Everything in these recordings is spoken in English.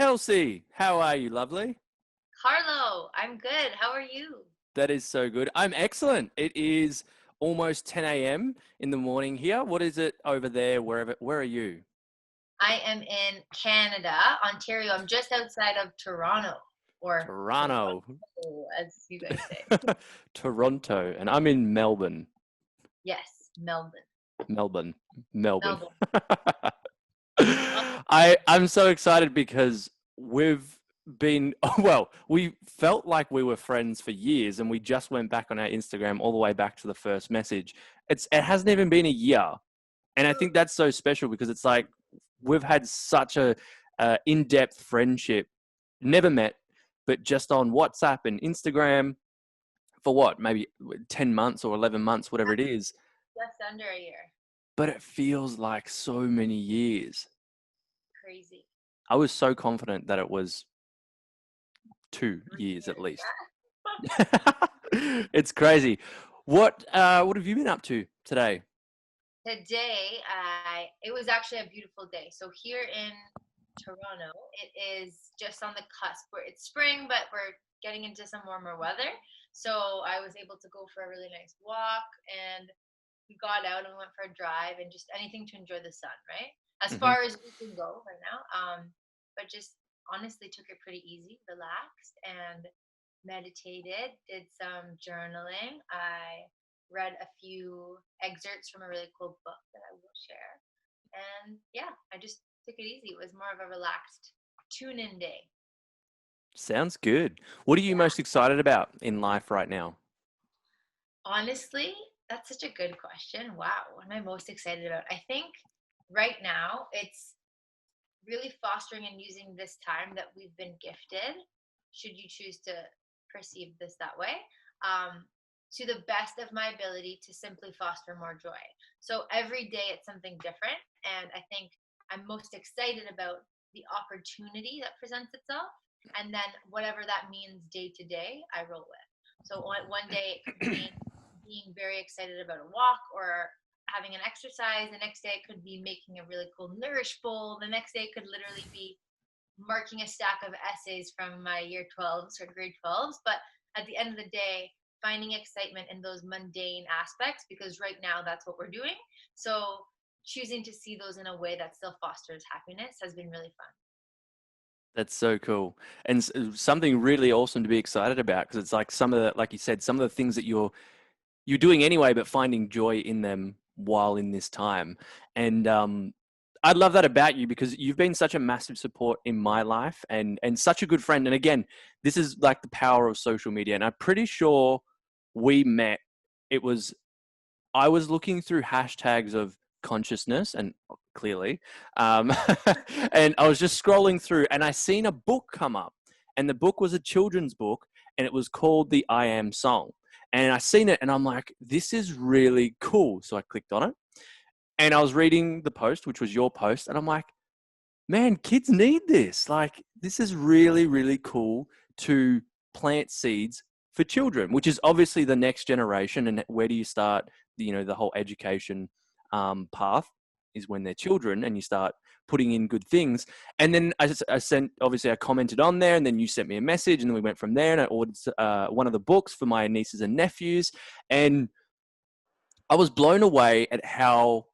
Kelsie, how are you, lovely? Carlo, I'm good. How are you? That is so good. I'm excellent. It is almost 10 a.m. in the morning here. What is it over there? Where are you? I am in Canada, Ontario. I'm just outside of Toronto, or Toronto. Toronto, as you guys say. Toronto. And I'm in Melbourne. Yes, Melbourne. Melbourne. Melbourne. Melbourne. Oh, I'm so excited because we've been well, we felt like we were friends for years and we just went back on our Instagram all the way back to the first message. It hasn't even been a year. And I think that's so special because it's like we've had such a in-depth friendship, never met, but just on WhatsApp and Instagram for what, maybe 10 months or 11 months, whatever it is. just under a year. But it feels like so many years. Crazy. I was so confident that it was 2 years at 3 years. least. It's crazy. What have you been up to today? Today, it was actually a beautiful day. So here in Toronto, it is just on the cusp where it's spring, but we're getting into some warmer weather. So I was able to go for a really nice walk, and we got out and went for a drive and just anything to enjoy the sun, right? As Hmm. far as we can go right now. But just honestly took it pretty easy, relaxed, and meditated, did some journaling. I read a few excerpts from a really cool book that I will share. And yeah, I just took it easy. It was more of a relaxed tune in day. Sounds good. What are you Yeah. most excited about in life right now? Honestly, that's such a good question. Wow. What am I most excited about? I think right now it's really fostering and using this time that we've been gifted, should you choose to perceive this that way, um, to the best of my ability to simply foster more joy. So every day it's something different. And I think I'm most excited about the opportunity that presents itself. And then whatever that means day to day, I roll with. So one day it could mean being very excited about a walk or having an exercise. The next day it could be making a really cool nourish bowl. The next day it could literally be marking a stack of essays from my year 12s or grade 12s. But at the end of the day, finding excitement in those mundane aspects, because right now that's what we're doing. So choosing to see those in a way that still fosters happiness has been really fun. That's so cool. And something really awesome to be excited about because it's like some of the, like you said, some of the things that you're doing anyway, but finding joy in them while in this time. And I love that about you because you've been such a massive support in my life and such a good friend. And again, this is like the power of social media. And I'm pretty sure we met. It was I was looking through hashtags of consciousness and clearly, um, and I was just scrolling through and I seen a book come up, and the book was a children's book, and it was called the I Am Song. And I seen it, and I'm like, this is really cool. So I clicked on it, and I was reading the post, which was your post, and I'm like, man, kids need this. Like, this is really, really cool to plant seeds for children, which is obviously the next generation. And where do you start? The whole education path is when they're children, and you start putting in good things. And then I sent, obviously, I commented on there, and then you sent me a message, and then we went from there. And I ordered one of the books for my nieces and nephews, and I was blown away at how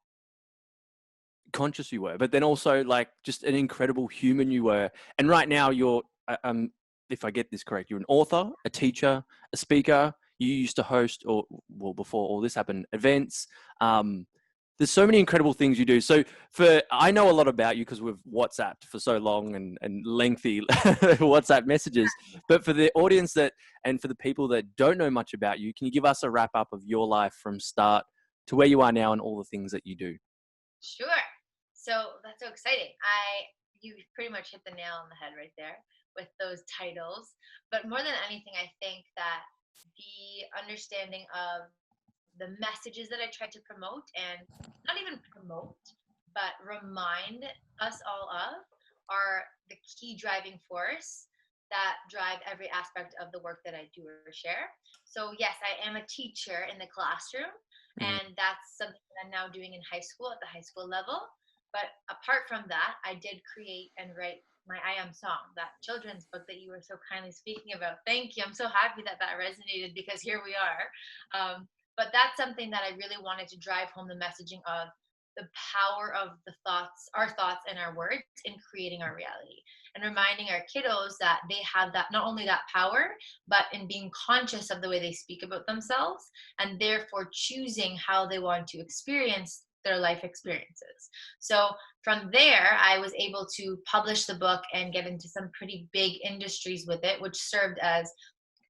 conscious you were, but then also like just an incredible human you were. And right now you're, if I get this correct, you're an author, a teacher, a speaker. You used to host, or well, before all this happened, events. There's so many incredible things you do. So I know a lot about you because we've WhatsApped for so long and lengthy WhatsApp messages. But for the audience and for the people that don't know much about you, can you give us a wrap up of your life from start to where you are now and all the things that you do? Sure. So that's so exciting. You pretty much hit the nail on the head right there with those titles. But more than anything, I think that the understanding of the messages that I try to promote, and not even promote, but remind us all of, are the key driving force that drive every aspect of the work that I do or share. So yes, I am a teacher in the classroom, Mhm. and that's something that I'm now doing in high school at the high school level. But apart from that, I did create and write my I Am song, that children's book that you were so kindly speaking about. Thank you. I'm so happy that that resonated, because here we are. But that's something that I really wanted to drive home the messaging of the power of our thoughts and our words in creating our reality, and reminding our kiddos that they have that, not only that power, but in being conscious of the way they speak about themselves, and therefore choosing how they want to experience their life experiences. So from there, I was able to publish the book and get into some pretty big industries with it, which served as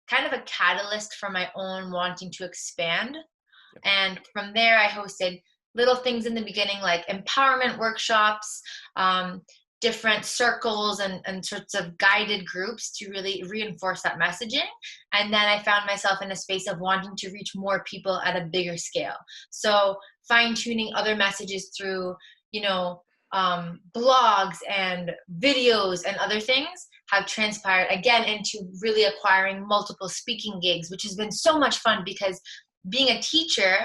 kind of a catalyst for my own wanting to expand. Yep. And from there, I hosted little things in the beginning, like empowerment workshops, different circles, and sorts of guided groups to really reinforce that messaging. And then I found myself in a space of wanting to reach more people at a bigger scale. So fine tuning other messages through, you know, blogs and videos and other things have transpired again into really acquiring multiple speaking gigs, which has been so much fun, because being a teacher,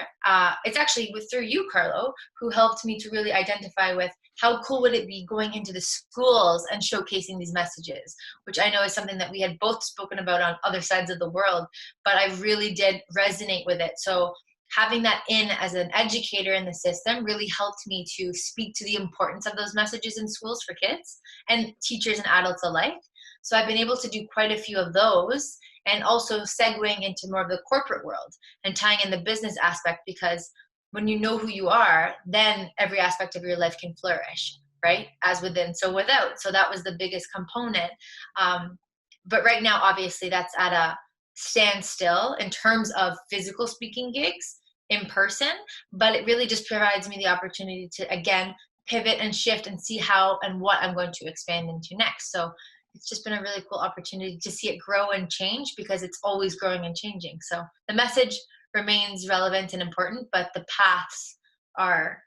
it's actually through you, Carlo, who helped me to really identify with how cool would it be going into the schools and showcasing these messages, which I know is something that we had both spoken about on other sides of the world, but I really did resonate with it. So having that in as an educator in the system really helped me to speak to the importance of those messages in schools for kids and teachers and adults alike. So I've been able to do quite a few of those, and also segueing into more of the corporate world and tying in the business aspect, because when you know who you are, then every aspect of your life can flourish, right? As within, so without. So that was the biggest component. But right now, obviously, that's at a standstill in terms of physical speaking gigs in person, but it really just provides me the opportunity to, again, pivot and shift and see how and what I'm going to expand into next. So it's just been a really cool opportunity to see it grow and change, because it's always growing and changing. So the message remains relevant and important, but the paths are,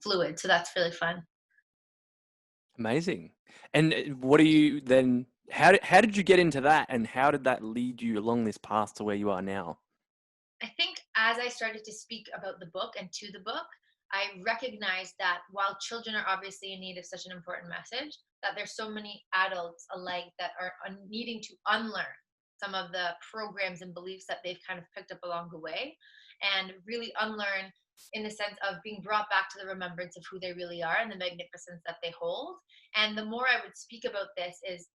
fluid. So that's really fun. Amazing. And what do you then? How did you get into that, and how did that lead you along this path to where you are now? I think as I started to speak about the book and to the book, I recognized that while children are obviously in need of such an important message, that there's so many adults alike that are needing to unlearn some of the programs and beliefs that they've kind of picked up along the way, and really unlearn in the sense of being brought back to the remembrance of who they really are and the magnificence that they hold. And the more I would speak about this, is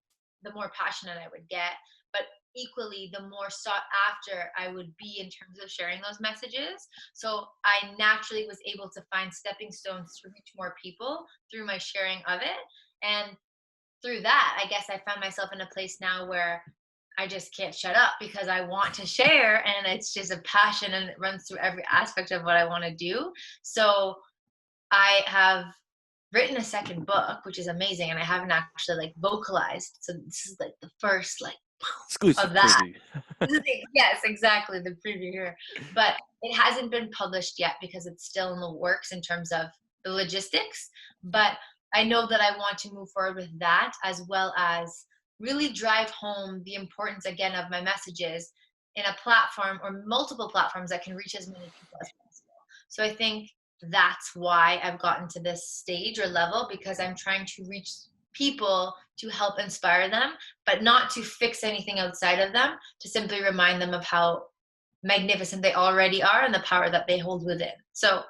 the more passionate I would get, but equally the more sought after I would be in terms of sharing those messages. So I naturally was able to find stepping stones to reach more people through my sharing of it. And through that, I guess I found myself in a place now where I just can't shut up, because I want to share, and it's just a passion, and it runs through every aspect of what I want to do. So I have written a second book, which is amazing, and I haven't actually like vocalized. So this is like the first like of Exclusive that. preview. Yes, exactly, the preview here. But it hasn't been published yet because it's still in the works in terms of the logistics. But I know that I want to move forward with that, as well as really drive home the importance again of my messages in a platform or multiple platforms that can reach as many people as possible. So I think that's why I've gotten to this stage or level, because I'm trying to reach people to help inspire them, but not to fix anything outside of them, to simply remind them of how magnificent they already are and the power that they hold within. So,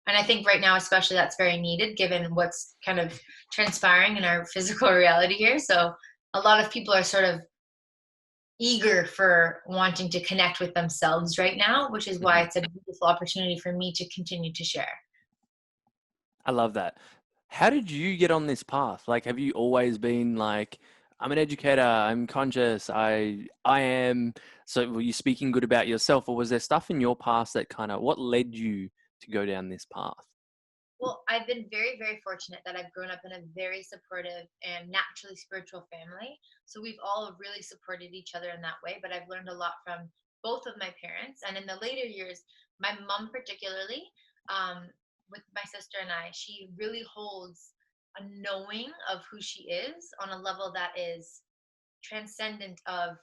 and I think right now, especially, that's very needed given what's kind of transpiring in our physical reality here. So, a lot of people are sort of eager for wanting to connect with themselves right now, which is why Mhm. it's a beautiful opportunity for me to continue to share. I love that. How did you get on this path? Like, have you always been like, I'm an educator, I'm conscious, I am. So were you speaking good about yourself, or was there stuff in your past that kind of what led you to go down this path? Well, I've been very, very fortunate that I've grown up in a very supportive and naturally spiritual family. So we've all really supported each other in that way. But I've learned a lot from both of my parents. And in the later years, my mom, particularly, um, with my sister and I, she really holds a knowing of who she is on a level that is transcendent of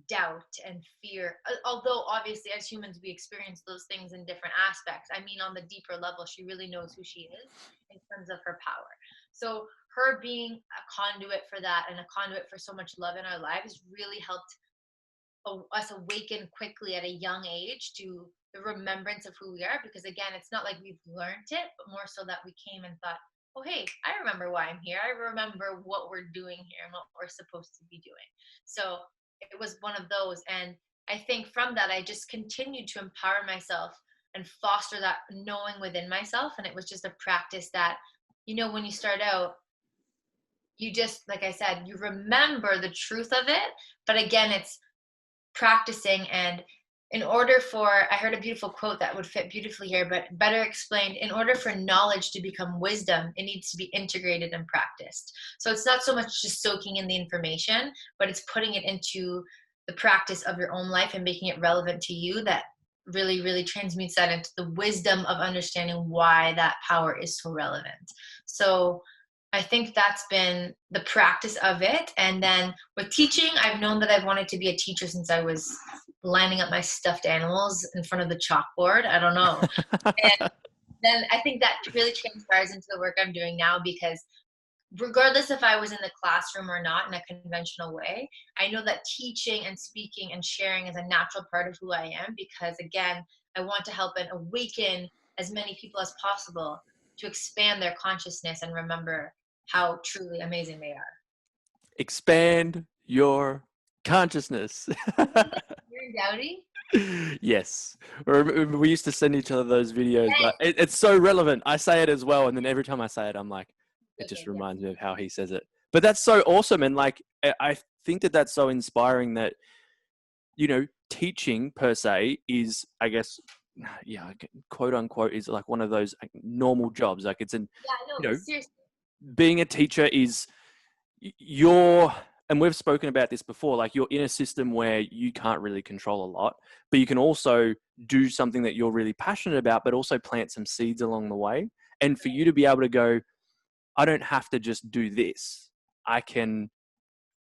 doubt and fear. Although obviously as humans we experience those things in different aspects. I mean, on the deeper level, she really knows who she is in terms of her power. So her being a conduit for that and a conduit for so much love in our lives really helped us awaken quickly at a young age to the remembrance of who we are, because again, it's not like we've learned it, but more so that we came and thought, oh hey, I remember why I'm here, I remember what we're doing here and what we're supposed to be doing. So it was one of those, and I think from that I just continued to empower myself and foster that knowing within myself. And it was just a practice that, when you start out, you just, like I said, you remember the truth of it, but again, it's practicing. And in order for, I heard a beautiful quote that would fit beautifully here, but better explained, in order for knowledge to become wisdom, it needs to be integrated and practiced. So it's not so much just soaking in the information, but it's putting it into the practice of your own life and making it relevant to you, that really, really transmutes that into the wisdom of understanding why that power is so relevant. So I think that's been the practice of it. And then with teaching, I've known that I've wanted to be a teacher since I was lining up my stuffed animals in front of the chalkboard. I don't know. And then I think that really transpires into the work I'm doing now, because regardless if I was in the classroom or not in a conventional way, I know that teaching and speaking and sharing is a natural part of who I am, because again, I want to help and awaken as many people as possible to expand their consciousness and remember how truly amazing they are. Expand your consciousness. You're Dowdy? Yes. We used to send each other those videos, but Yes. it's so relevant. I say it as well, and then every time I say it, I'm like, it just Okay, yeah. reminds me of how he says it. But that's so awesome, and like I think that that's so inspiring that teaching per se is, I guess, yeah, quote unquote, is like one of those like, normal jobs. Like it's an, Yeah, you no, know, seriously. being a teacher is you're, and we've spoken about this before, like you're in a system where you can't really control a lot, but you can also do something that you're really passionate about, but also plant some seeds along the way. And for you to be able to go, I don't have to just do this. I can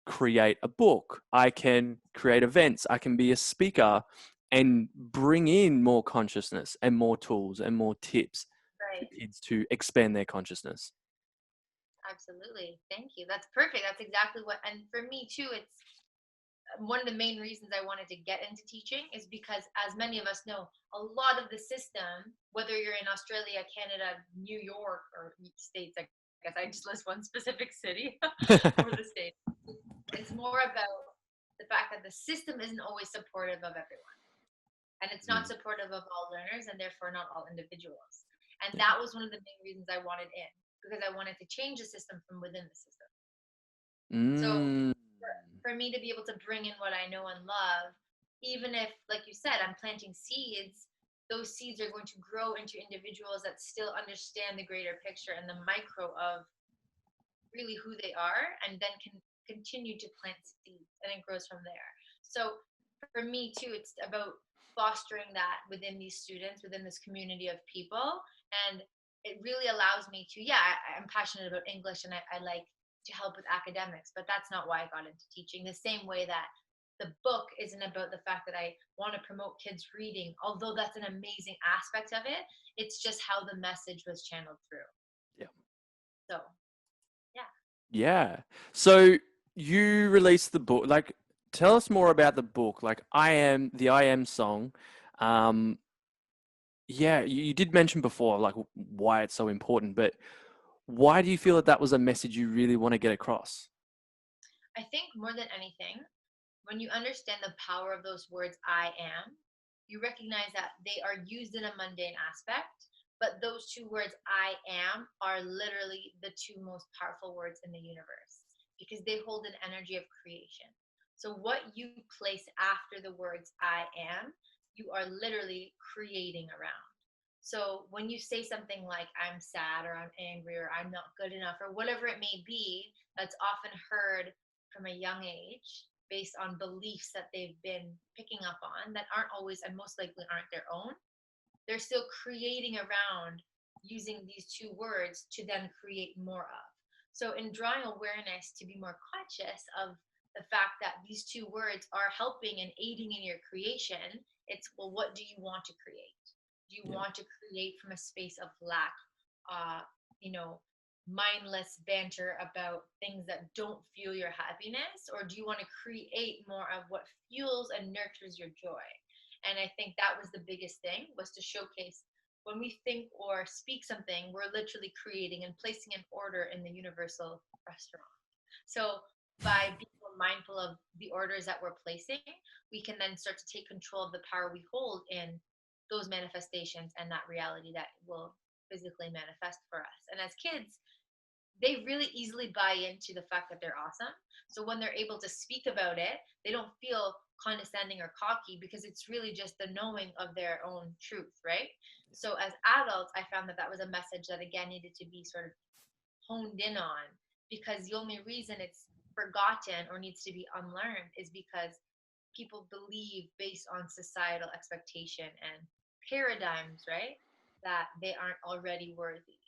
create a book. I can create events. I can be a speaker and bring in more consciousness and more tools and more tips to Right. kids to expand their consciousness. Absolutely. Thank you. That's perfect. That's exactly what, and for me too, it's one of the main reasons I wanted to get into teaching is because, as many of us know, a lot of the system, whether you're in Australia, Canada, New York, or states, I guess I just list one specific city or the state, it's more about the fact that the system isn't always supportive of everyone. And it's not Mm. supportive of all learners and therefore not all individuals. And Yeah. that was one of the main reasons I wanted in, because I wanted to change the system from within the system. So Mm. for me to be able to bring in what I know and love, even if, like you said, I'm planting seeds, those seeds are going to grow into individuals that still understand the greater picture and the micro of really who they are, and then can continue to plant seeds and it grows from there. So for me too, it's about fostering that within these students, within this community of people. And it really allows me to, yeah, I'm passionate about English and I like to help with academics, but that's not why I got into teaching. The same way that the book isn't about the fact that I want to promote kids reading, although that's an amazing aspect of it. It's just how the message was channeled through. Yeah. So yeah. Yeah. So you released the book. Like, tell us more about the book. Like, I Am song. Um, yeah, you did mention before, like why it's so important, but why do you feel that that was a message you really want to get across? I think more than anything, when you understand the power of those words, I am, you recognize that they are used in a mundane aspect, but those two words, I am, are literally the two most powerful words in the universe because they hold an energy of creation. So, what you place after the words, I am, you are literally creating around. So, when you say something like, I'm sad or I'm angry or I'm not good enough or whatever it may be, that's often heard from a young age based on beliefs that they've been picking up on that aren't always and most likely aren't their own. They're still creating around using these two words to then create more of. So, in drawing awareness to be more conscious of the fact that these two words are helping and aiding in your creation, it's, well, what do you want to create? Do you Yeah. want to create from a space of lack, uh, mindless banter about things that don't fuel your happiness, or do you want to create more of what fuels and nurtures your joy? And I think that was the biggest thing, was to showcase when we think or speak something, we're literally creating and placing an order in the universal restaurant. So by being more mindful of the orders that we're placing, we can then start to take control of the power we hold in those manifestations and that reality that will physically manifest for us. And as kids, they really easily buy into the fact that they're awesome. So when they're able to speak about it, they don't feel condescending or cocky, because it's really just the knowing of their own truth, right? So as adults, I found that that was a message that again needed to be sort of honed in on, because the only reason it's forgotten or needs to be unlearned is because people believe, based on societal expectation and paradigms, right, that they aren't already worthy.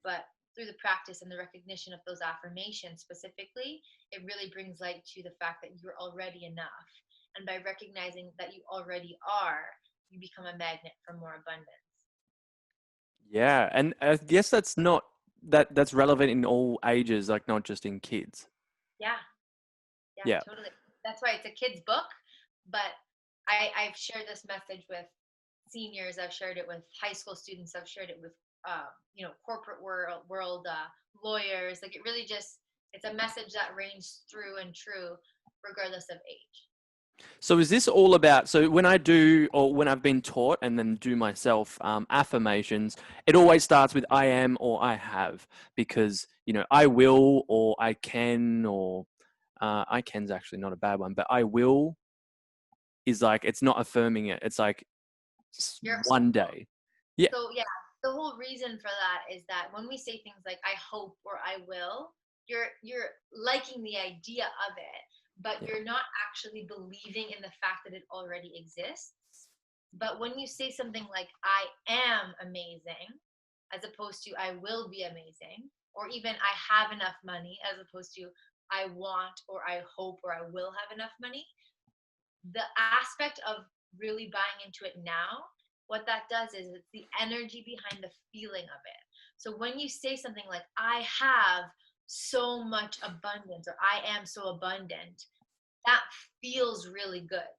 But through the practice and the recognition of those affirmations specifically, it really brings light to the fact that you're already enough. And by recognizing that you already are, you become a magnet for more abundance. Yeah, and I guess that's relevant in all ages, like not just in kids. Yeah, yeah, Yeah. totally. That's why it's a kid's book, but I've shared this message with seniors. I've shared it with high school students. I've shared it with, corporate world lawyers. Like, it really just, it's a message that ranges through and true, regardless of age. So is this all about, so when I do, or when I've been taught and then do myself affirmations, it always starts with I am or I have, because, I will or I can, or I can's actually not a bad one, but I will is like, it's not affirming it. It's like You're one hopeful. day. Yeah. So yeah, the whole reason for that is that when we say things like "I hope" or "I will," you're liking the idea of it, but Yeah. you're not actually believing in the fact that it already exists. But when you say something like "I am amazing," as opposed to "I will be amazing," or even "I have enough money," as opposed to "I want" or "I hope" or "I will have enough money, the aspect of really buying into it now, what that does is it's the energy behind the feeling of it. So when you say something like, I have so much abundance, or I am so abundant, that feels really good.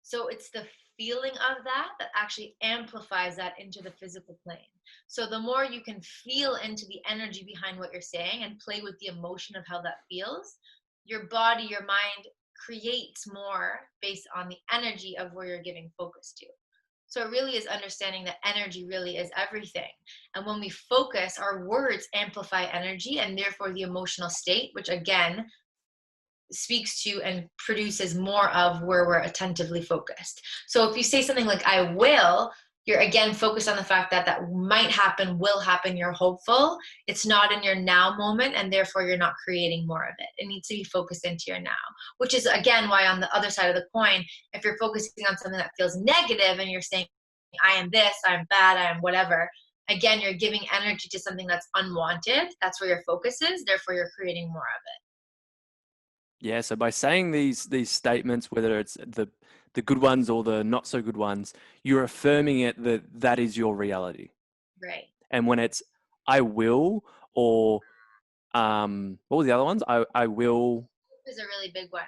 So it's the feeling of that that actually amplifies that into the physical plane. So the more you can feel into the energy behind what you're saying and play with the emotion of how that feels, your body, your mind creates more based on the energy of where you're giving focus to. So it really is understanding that energy really is everything. And when we focus, our words amplify energy and therefore the emotional state, which again speaks to and produces more of where we're attentively focused. So if you say something like, I will, you're again focused on the fact that that might happen, will happen, you're hopeful. It's not in your now moment, and therefore you're not creating more of it. It needs to be focused into your now, which is again why on the other side of the coin, if you're focusing on something that feels negative and you're saying, I am this, I'm bad, I am whatever, again, you're giving energy to something that's unwanted. That's where your focus is. Therefore, you're creating more of it. Yeah, so by saying these statements, whether it's the good ones or the not so good ones, you're affirming it that that is your reality. Right. And when it's I will, or what were the other ones? I will. Is a really big one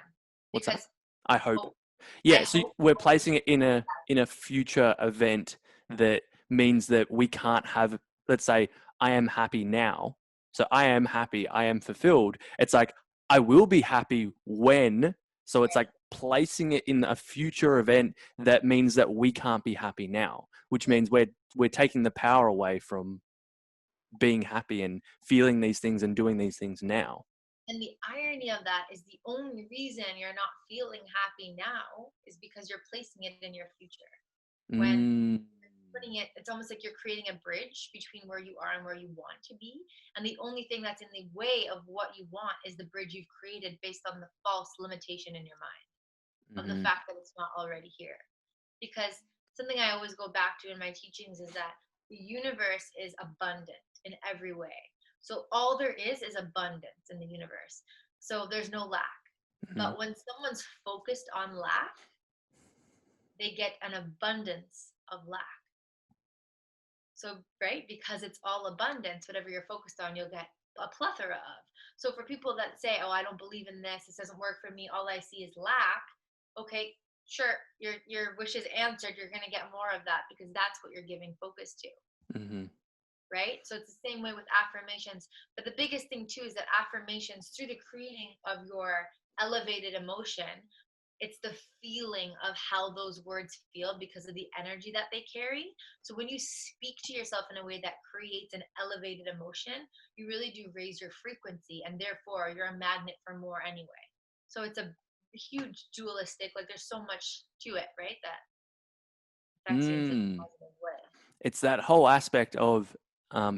What's that? because I hope. hope. I Yeah, so hope. we're placing it in a future event that means that we can't have, let's say, I am happy now. So I am happy, I am fulfilled. It's like I will be happy when. So it's like placing it in a future event that means that we can't be happy now, which means we're taking the power away from being happy and feeling these things and doing these things now. And the irony of that is the only reason you're not feeling happy now is because you're placing it in your future. When Mm, putting it, it's almost like you're creating a bridge between where you are and where you want to be. And the only thing that's in the way of what you want is the bridge you've created based on the false limitation in your mind of the mhm, fact that it's not already here. Because something I always go back to in my teachings is that the universe is abundant in every way. So all there is abundance in the universe. So there's no lack. mhm. But when someone's focused on lack, they get an abundance of lack. So, right, because it's all abundance, whatever you're focused on, you'll get a plethora of. So, for people that say, "Oh, I don't believe in this doesn't work for me, all I see is lack," okay, sure, your wish is answered. You're going to get more of that because that's what you're giving focus to, Hmm. right? So it's the same way with affirmations. But the biggest thing too is that affirmations, through the creating of your elevated emotion, it's the feeling of how those words feel because of the energy that they carry. So when you speak to yourself in a way that creates an elevated emotion, you really do raise your frequency, and therefore you're a magnet for more anyway. So it's a huge dualistic, like there's so much to it, right? That affects you in such a Mm. positive way. It's that whole aspect of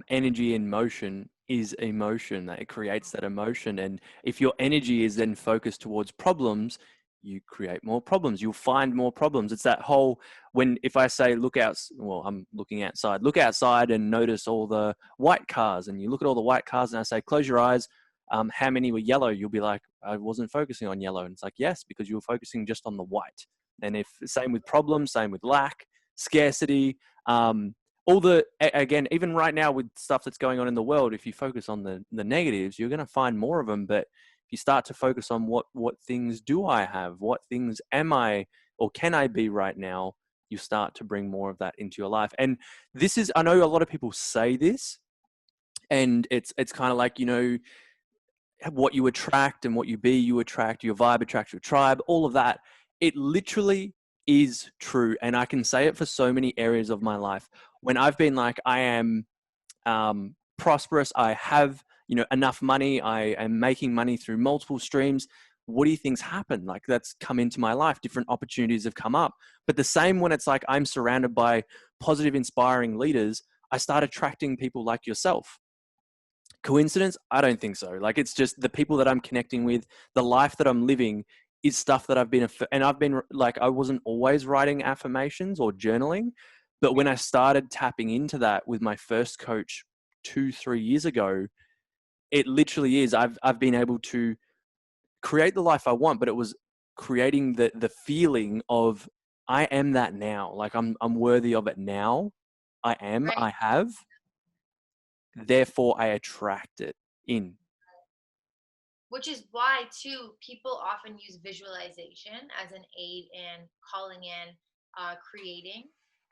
energy in motion is emotion, that it creates that emotion. And if your energy is then focused towards problems, you create more problems. You'll find more problems. It's that whole, when, if I say, look out, well, I'm looking outside, look outside and notice all the white cars. And you look at all the white cars and I say, close your eyes. How many were yellow? You'll be like, I wasn't focusing on yellow. And it's like, yes, because you were focusing just on the white. And if, same with problems, same with lack, scarcity, all the, again, even right now with stuff that's going on in the world, if you focus on the negatives, you're going to find more of them. But if you start to focus on what things do I have, what things am I or can I be right now, you start to bring more of that into your life. And this is, I know a lot of people say this, and it's kind of like, what you attract and what you be, you attract, your vibe attracts your tribe, all of that. It literally is true. And I can say it for so many areas of my life. When I've been like, I am prosperous, I have, enough money, I am making money through multiple streams. What do you think's happened? Like, that's come into my life. Different opportunities have come up. But the same when it's like I'm surrounded by positive, inspiring leaders, I start attracting people like yourself. Coincidence? I don't think so. Like, it's just the people that I'm connecting with, the life that I'm living is stuff that and I've been like, I wasn't always writing affirmations or journaling, but when I started tapping into that with my first coach 2-3 years ago, it literally is, I've been able to create the life I want, but it was creating the feeling of, I am that now. Like, I'm worthy of it now. Right. I have, therefore I attract it in. Which is why, too, people often use visualization as an aid in calling in, creating,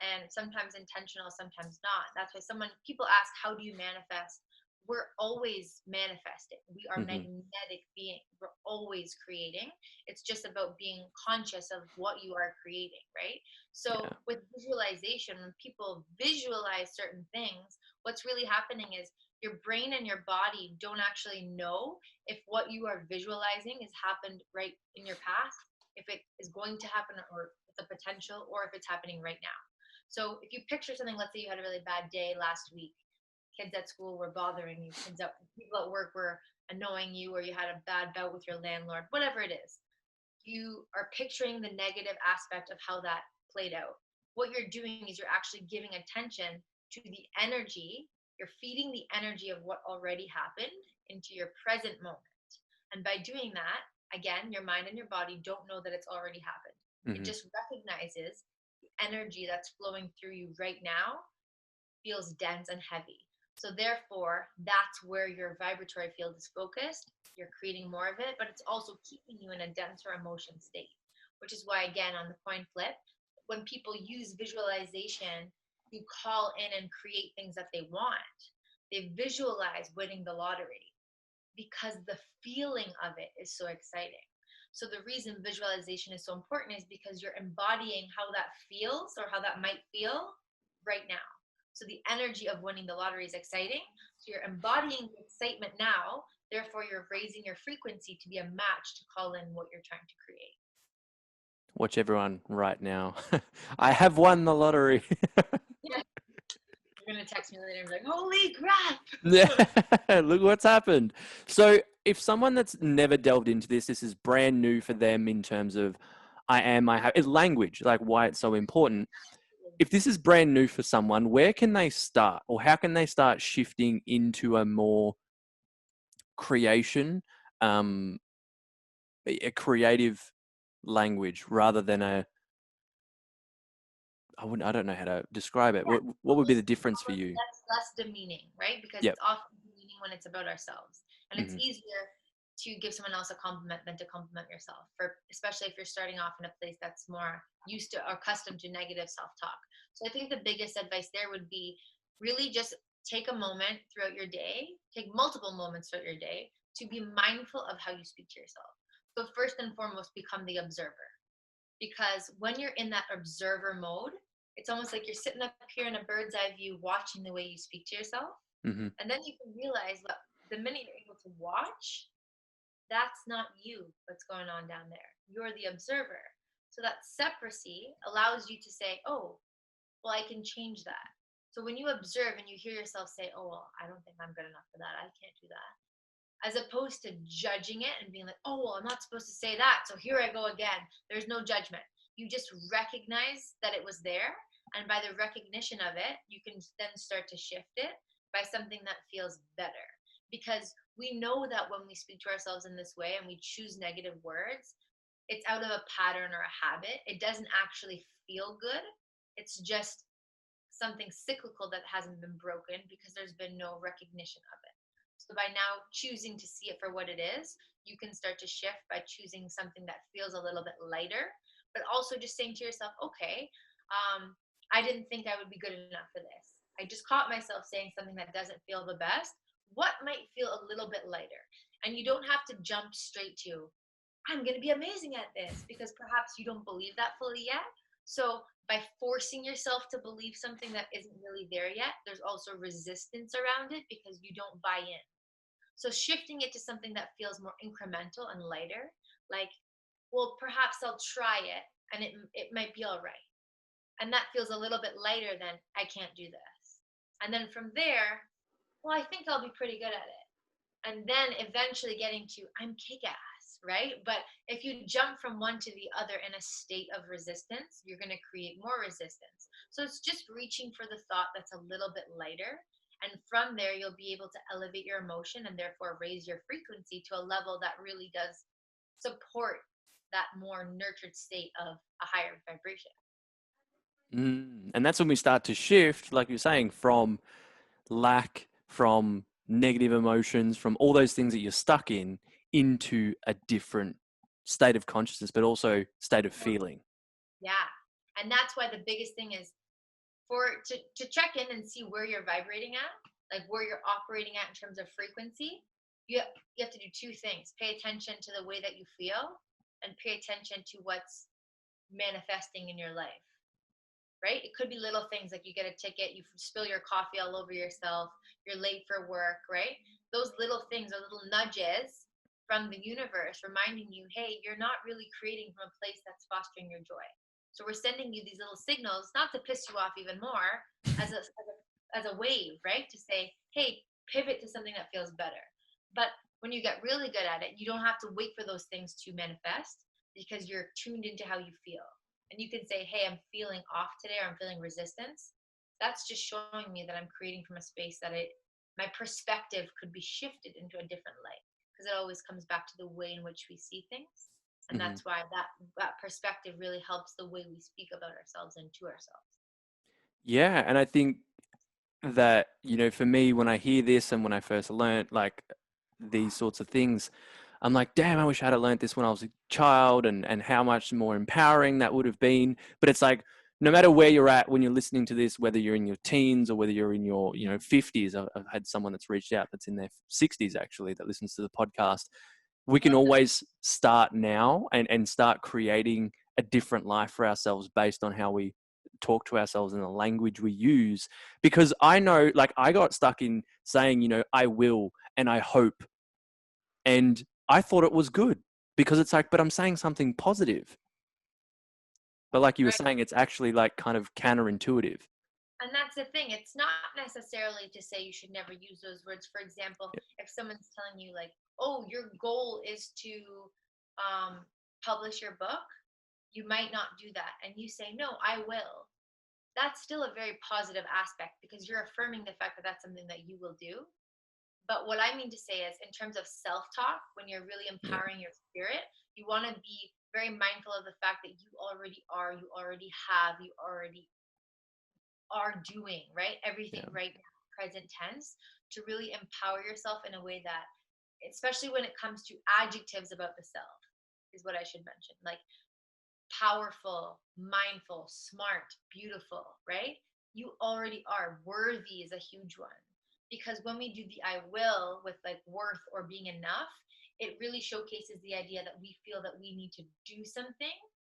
and sometimes intentional, sometimes not. That's why people ask, how do you manifest? We're always manifesting. We are Hmm. magnetic beings. We're always creating. It's just about being conscious of what you are creating, right? So Yeah. with visualization, when people visualize certain things, what's really happening is your brain and your body don't actually know if what you are visualizing has happened right in your past, if it is going to happen, or it's a potential, or if it's happening right now. So if you picture something, let's say you had a really bad day last week, kids at school were bothering you, people at work were annoying you, or you had a bad bout with your landlord, whatever it is, you are picturing the negative aspect of how that played out. What you're doing is you're actually giving attention to the energy. You're feeding the energy of what already happened into your present moment. And by doing that, again, your mind and your body don't know that it's already happened. It Hmm. just recognizes the energy that's flowing through you right now feels dense and heavy. So therefore, that's where your vibratory field is focused. You're creating more of it, but it's also keeping you in a denser emotion state, which is why, again, on the coin flip, when people use visualization to call in and create things that they want, they visualize winning the lottery because the feeling of it is so exciting. So the reason visualization is so important is because you're embodying how that feels, or how that might feel right now. So the energy of winning the lottery is exciting. So you're embodying the excitement now. Therefore, you're raising your frequency to be a match to call in what you're trying to create. Watch everyone right now. I have won the lottery. Yeah. You're going to text me later and be like, holy crap. Yeah, look what's happened. So, if someone that's never delved into this is brand new for them in terms of I have, it's language, like why it's so important. If this is brand new for someone, where can they start, or how can they start shifting into a more creation, um, a creative language rather than a I don't know how to describe it. Yeah. What would be the Almost, difference for almost you? less demeaning, right? Because Yep. it's often demeaning when it's about ourselves. And it's Hmm. easier to give someone else a compliment than to compliment yourself, for especially if you're starting off in a place that's more used to or accustomed to negative self-talk. So I think the biggest advice there would be really just take a moment throughout your day, take multiple moments throughout your day to be mindful of how you speak to yourself. So first and foremost, become the observer, because when you're in that observer mode, it's almost like you're sitting up here in a bird's eye view watching the way you speak to yourself. Hmm. And then you can realize that the minute you're able to watch, that's not you what's going on down there. You're the observer. So that separacy allows you to say, oh, well, I can change that. So when you observe and you hear yourself say, oh, well, I don't think I'm good enough for that, I can't do that, as opposed to judging it and being like, oh, well, I'm not supposed to say that. So here I go again. There's no judgment. You just recognize that it was there. And by the recognition of it, you can then start to shift it by something that feels better. Because we know that when we speak to ourselves in this way and we choose negative words, it's out of a pattern or a habit. It doesn't actually feel good. It's just something cyclical that hasn't been broken because there's been no recognition of it. So by now choosing to see it for what it is, you can start to shift by choosing something that feels a little bit lighter, but also just saying to yourself, okay, I didn't think I would be good enough for this. I just caught myself saying something that doesn't feel the best. What might feel a little bit lighter? And you don't have to jump straight to, I'm going to be amazing at this, because perhaps you don't believe that fully yet. So, by forcing yourself to believe something that isn't really there yet, there's also resistance around it because you don't buy in. So, shifting it to something that feels more incremental and lighter, like, well, perhaps I'll try it and it might be all right. And that feels a little bit lighter than I can't do this. And then from there, well, I think I'll be pretty good at it, and then eventually getting to I'm kick ass, right? But if you jump from one to the other in a state of resistance, you're going to create more resistance. So it's just reaching for the thought that's a little bit lighter. And from there, you'll be able to elevate your emotion and therefore raise your frequency to a level that really does support that more nurtured state of a higher vibration. And that's when we start to shift, like you're saying, from lack, from negative emotions, from all those things that you're stuck in, into a different state of consciousness, but also state of feeling. Yeah. And that's why the biggest thing is to check in and see where you're vibrating at, like where you're operating at in terms of frequency. You have to do two things: pay attention to the way that you feel, and pay attention to what's manifesting in your life, right? It could be little things like you get a ticket, you spill your coffee all over yourself, you're late for work, right? Those little things are little nudges from the universe reminding you, hey, you're not really creating from a place that's fostering your joy. So we're sending you these little signals, not to piss you off even more, as a wave, right? To say, hey, pivot to something that feels better. But when you get really good at it, you don't have to wait for those things to manifest because you're tuned into how you feel. And you can say, hey, I'm feeling off today, or I'm feeling resistance. That's just showing me that I'm creating from a space that my perspective could be shifted into a different light, because it always comes back to the way in which we see things. And Hmm. that's why that perspective really helps the way we speak about ourselves and to ourselves. Yeah, and I think that, for me, when I hear this and when I first learned like these sorts of things, I'm like, damn, I wish I had learned this when I was a child, and how much more empowering that would have been. But it's like, no matter where you're at when you're listening to this, whether you're in your teens or whether you're in your, 50s, I've had someone that's reached out that's in their 60s actually that listens to the podcast. We can always start now and start creating a different life for ourselves based on how we talk to ourselves and the language we use. Because I know, like, I got stuck in saying, I will and I hope. And I thought it was good because it's like, but I'm saying something positive. But like you were Right. saying, it's actually like kind of counterintuitive. And that's the thing. It's not necessarily to say you should never use those words. For example, Yeah. if someone's telling you, like, oh, your goal is to publish your book, you might not do that. And you say, no, I will. That's still a very positive aspect because you're affirming the fact that that's something that you will do. But what I mean to say is, in terms of self talk, when you're really Yeah. empowering your spirit, you want to be very mindful of the fact that you already are, you already have, you already are doing, right? Everything Yeah. right now, present tense, to really empower yourself in a way that, especially when it comes to adjectives about the self, is what I should mention. Like powerful, mindful, smart, beautiful, right? You already are. Worthy is a huge one. Because when we do the I will with like worth or being enough, it really showcases the idea that we feel that we need to do something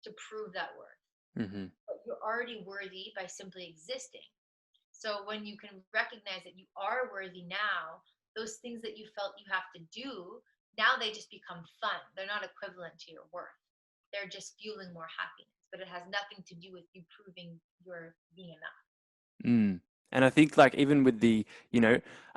to prove that worth. Hmm. But you're already worthy by simply existing. So when you can recognize that you are worthy now, those things that you felt you have to do, now they just become fun. They're not equivalent to your worth. They're just fueling more happiness, but it has nothing to do with you proving you're being enough. Mm. And I think, like, even with the,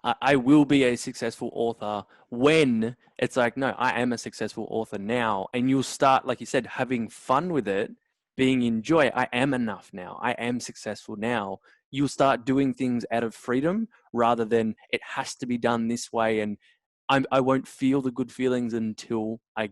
I will be a successful author when it's like, no, I am a successful author now. And you'll start, like you said, having fun with it, being in joy. I am enough now. I am successful now. You'll start doing things out of freedom rather than it has to be done this way. And I won't feel the good feelings until I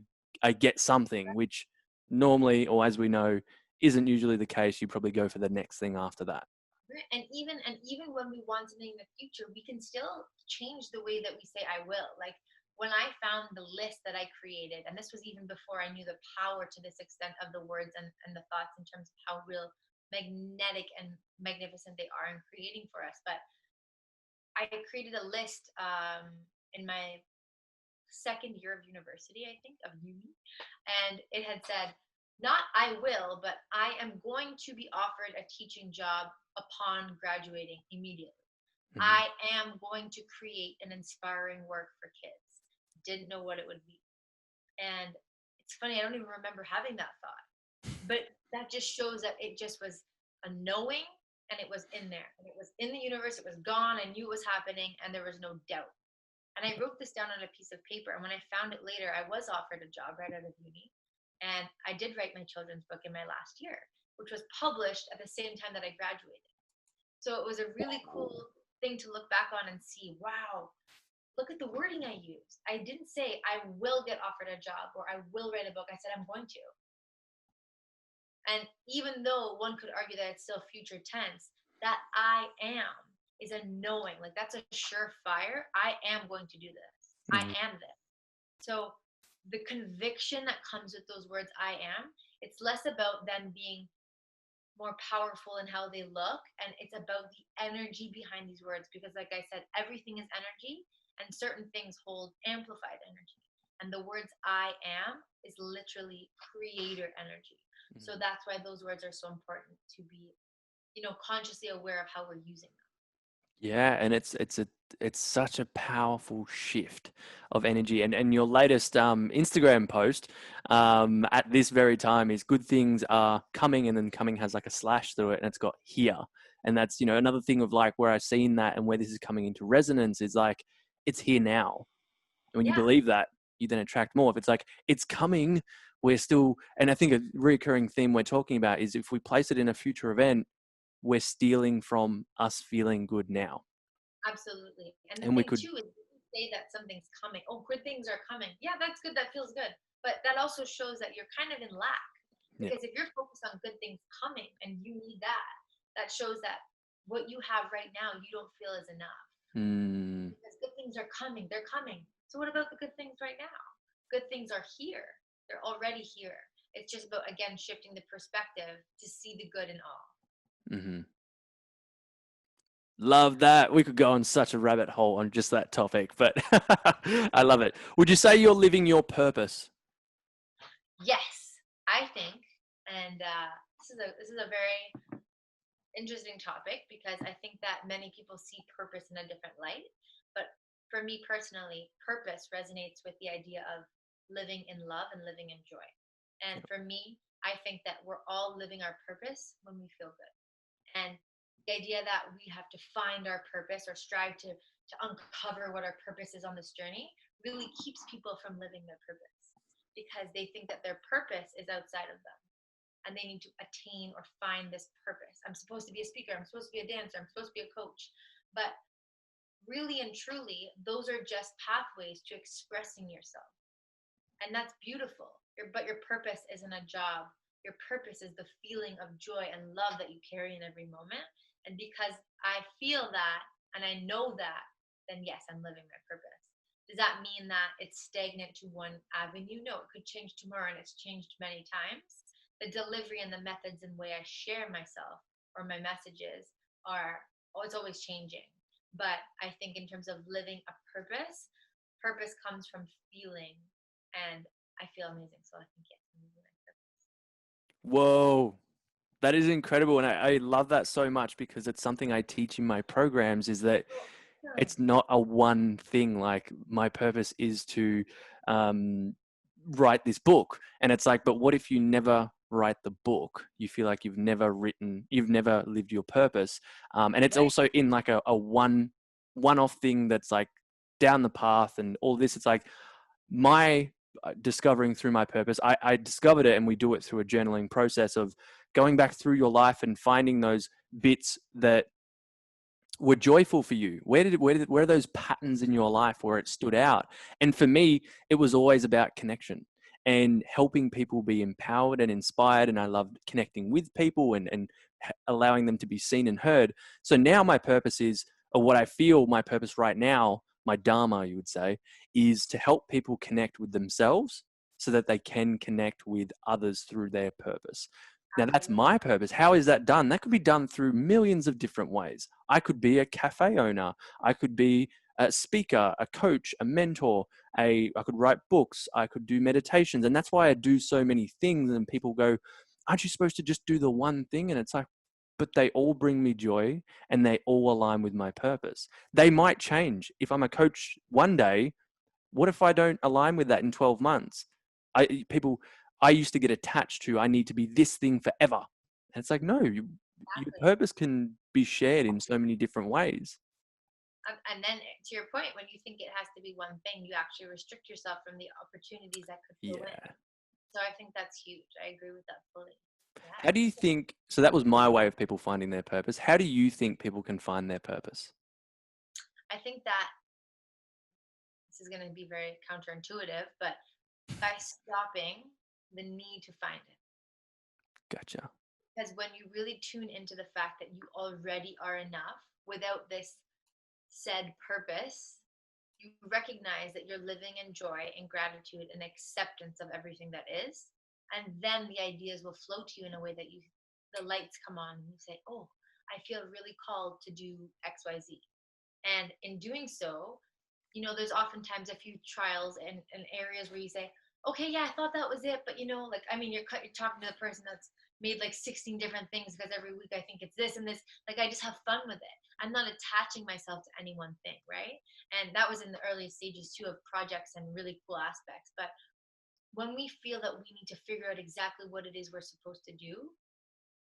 get something, which normally, or as we know, isn't usually the case. You probably go for the next thing after that. Right. And even when we want something in the future, we can still change the way that we say I will. Like when I found the list that I created, and this was even before I knew the power to this extent of the words and the thoughts in terms of how real magnetic and magnificent they are in creating for us. But I created a list in my second year of university, I think, of uni. And it had said, not I will, but I am going to be offered a teaching job upon graduating immediately. Mhm. I am going to create an inspiring work for kids. Didn't know what it would be. And it's funny, I don't even remember having that thought. But that just shows that it just was a knowing, and it was in there. And it was in the universe, it was gone, I knew it was happening, and there was no doubt. And I wrote this down on a piece of paper. And when I found it later, I was offered a job right out of uni. And I did write my children's book in my last year, which was published at the same time that I graduated. So it was a really cool thing to look back on and see, wow, look at the wording I used. I didn't say I will get offered a job or I will write a book. I said I'm going to. And even though one could argue that it's still future tense, that I am is a knowing. Like that's a surefire. I am going to do this. I Mhm. am this. So the conviction that comes with those words, I am, it's less about them being more powerful in how they look. And it's about the energy behind these words. Because, like I said, everything is energy and certain things hold amplified energy. And the words I am is literally creator energy. So Mhm. that's why those words are so important to be, consciously aware of how we're using them. Yeah, and it's such a powerful shift of energy. And your latest Instagram post at this very time is good things are coming, and then coming has like a slash through it, and it's got here. And that's another thing of like where I've seen that and where this is coming into resonance is like it's here now. And when you Yeah, believe that, you then attract more. If it's like it's coming, we're still, and I think a recurring theme we're talking about is if we place it in a future event, we're stealing from us feeling good now. absolutely. And the And we thing could, too is when you say that something's coming. Oh, good things are coming. Yeah, that's good. That feels good. But that also shows that you're kind of in lack. yeah. Because if you're focused on good things coming and you need that, that shows that what you have right now you don't feel is enough. Mm, Because good things are coming. They're coming. So what about the good things right now? Good things are here. They're already here. It's just about again shifting the perspective to see the good in all. hmm. Love that. We could go on such a rabbit hole on just that topic, but I love it. Would you say you're living your purpose? Yes, I think, and this is a very interesting topic because I think that many people see purpose in a different light. But for me personally, purpose resonates with the idea of living in love and living in joy. And for me, I think that we're all living our purpose when we feel good. And the idea that we have to find our purpose or strive to uncover what our purpose is on this journey really keeps people from living their purpose because they think that their purpose is outside of them and they need to attain or find this purpose. I'm supposed to be a speaker, I'm supposed to be a dancer, I'm supposed to be a coach. But really and truly, those are just pathways to expressing yourself. And that's beautiful. But your purpose isn't a job. Your purpose is the feeling of joy and love that you carry in every moment. And because I feel that and I know that, then yes, I'm living my purpose. Does that mean that it's stagnant to one avenue? No, it could change tomorrow, and it's changed many times. The delivery and the methods and way I share myself or my messages are, oh, it's always changing. But I think in terms of living a purpose, purpose comes from feeling, and I feel amazing. So I think yes, I'm living my purpose. Whoa, that is incredible. And I love that so much because it's something I teach in my programs is that Good. it's not a one thing. Like my purpose is to um, write this book. And it's like, but what if you never write the book? You feel like you've never lived your purpose. And it's Right. also in like a one-off thing that's like down the path and all this. It's like my discovering through my purpose, I discovered it, and we do it through a journaling process of going back through your life and finding those bits that were joyful for you. Where are those patterns in your life where it stood out? And for me, it was always about connection and helping people be empowered and inspired. And I loved connecting with people and allowing them to be seen and heard. So now my purpose is, or what I feel my purpose right now, my dharma, you would say, is to help people connect with themselves so that they can connect with others through their purpose. Now, that's Absolutely. my purpose. How is that done? That could be done through millions of different ways. I could be a cafe owner. I could be a speaker, a coach, a mentor. I could write books. I could do meditations. And that's why I do so many things. And people go, aren't you supposed to just do the one thing? And it's like, but they all bring me joy and they all align with my purpose. They might change. If I'm a coach one day, what if I don't align with that in 12 months? People, I used to get attached to, I need to be this thing forever. And it's like, no, your Exactly. purpose can be shared in so many different ways. And then to your point, when you think it has to be one thing, you actually restrict yourself from the opportunities that could flow in. Yeah. So I think that's huge. I agree with that fully. How do you Yes. think? So that was my way of people finding their purpose. How do you think people can find their purpose? I think that this is going to be very counterintuitive, but by stopping the need to find it. Gotcha. Because when you really tune into the fact that you already are enough without this said purpose, you recognize that you're living in joy and gratitude and acceptance of everything that is. And then the ideas will flow to you in a way that the lights come on and you say, oh, I feel really called to do XYZ. And in doing so, there's oftentimes a few trials and areas where you say, okay, yeah, I thought that was it. But, like, I mean, you're talking to the person that's made like 16 different things because every week I think it's this and this. Like, I just have fun with it. I'm not attaching myself to any one thing, right? And that was in the early stages too of projects and really cool aspects. But when we feel that we need to figure out exactly what it is we're supposed to do,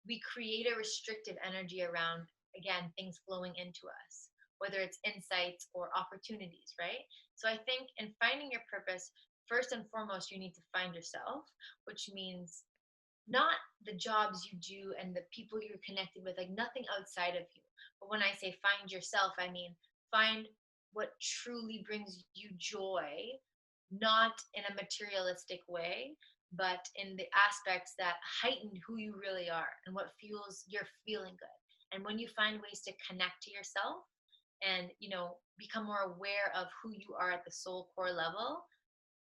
we create a restrictive energy around, again, things flowing into us, whether it's insights or opportunities, right? So I think in finding your purpose, first and foremost, you need to find yourself, which means not the jobs you do and the people you're connected with, like nothing outside of you. But when I say find yourself, I mean find what truly brings you joy, not in a materialistic way, but in the aspects that heighten who you really are and what fuels your feeling good. And when you find ways to connect to yourself and, become more aware of who you are at the soul core level,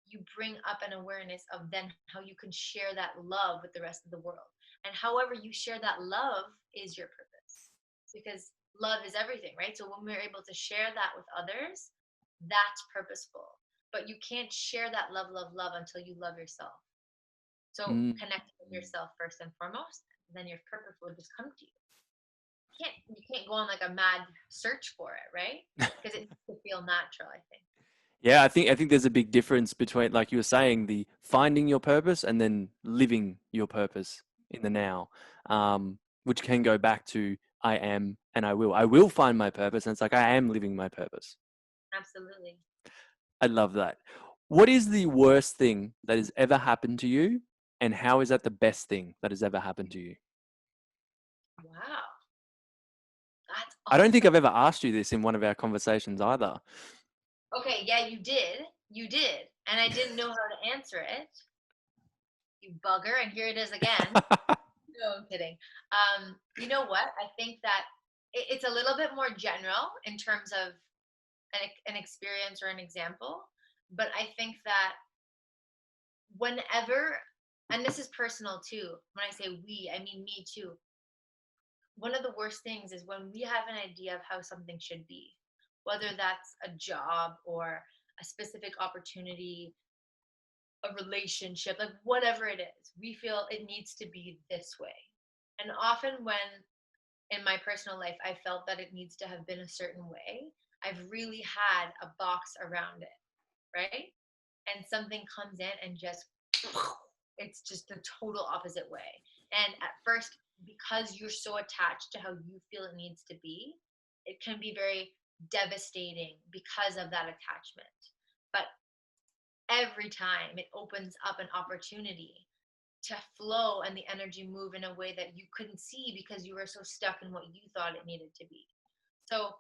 you bring up an awareness of then how you can share that love with the rest of the world. And however you share that love is your purpose. Because love is everything, right? So when we're able to share that with others, that's purposeful. But you can't share that love, love, love until you love yourself. So Mm. connect with yourself first and foremost, then your purpose will just come to you. You can't go on like a mad search for it, right? Because it needs to feel natural, I think. Yeah, I think there's a big difference between, like you were saying, the finding your purpose and then living your purpose in the now, which can go back to I am and I will. I will find my purpose, and it's like I am living my purpose. Absolutely. I love that. What is the worst thing that has ever happened to you, and how is that the best thing that has ever happened to you? Wow. That's I don't think awesome. I've ever asked you this in one of our conversations either. Okay, yeah, you did. You did. And I didn't know how to answer it. You bugger. And here it is again. No, I'm kidding. You know what? I think that it's a little bit more general in terms of an experience or an example, but I think that whenever, and this is personal too, when I say we, I mean me too. One of the worst things is when we have an idea of how something should be, whether that's a job or a specific opportunity, a relationship, like whatever it is, we feel it needs to be this way. And often, when in my personal life I felt that it needs to have been a certain way, I've really had a box around it, right? And something comes in and just, it's just the total opposite way. And at first, because you're so attached to how you feel it needs to be, it can be very devastating because of that attachment. But every time it opens up an opportunity to flow and the energy move in a way that you couldn't see because you were so stuck in what you thought it needed to be. So